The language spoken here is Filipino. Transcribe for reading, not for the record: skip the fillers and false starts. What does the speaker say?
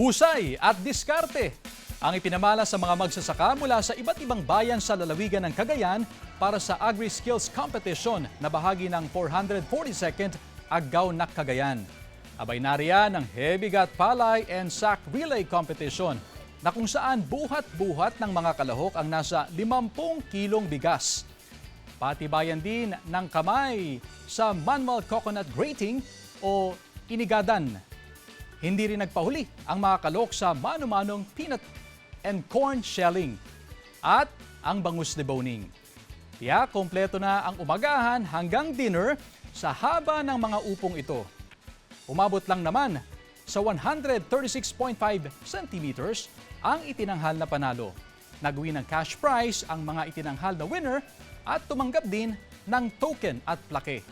Husay at diskarte ang ipinamala sa mga magsasaka mula sa iba't ibang bayan sa lalawigan ng Cagayan para sa Agri-Skills Competition na bahagi ng 442nd Agaw Nak Cagayan. Abay nariyan ang Heavy Gat Palay and Sack Relay Competition na kung saan buhat-buhat ng mga kalahok ang nasa 50 kilong bigas. Patibayan din ng kamay sa manual coconut grating o inigadan. Hindi rin nagpahuli ang mga kalahok sa mano-manong peanut and corn shelling at ang bangus deboning. Kaya kompleto na ang umagahan hanggang dinner sa haba ng mga upong ito. Umabot lang naman sa 136.5 centimeters ang itinanghal na panalo. Nagwin ng cash prize ang mga itinanghal na winner at tumanggap din ng token at plaque.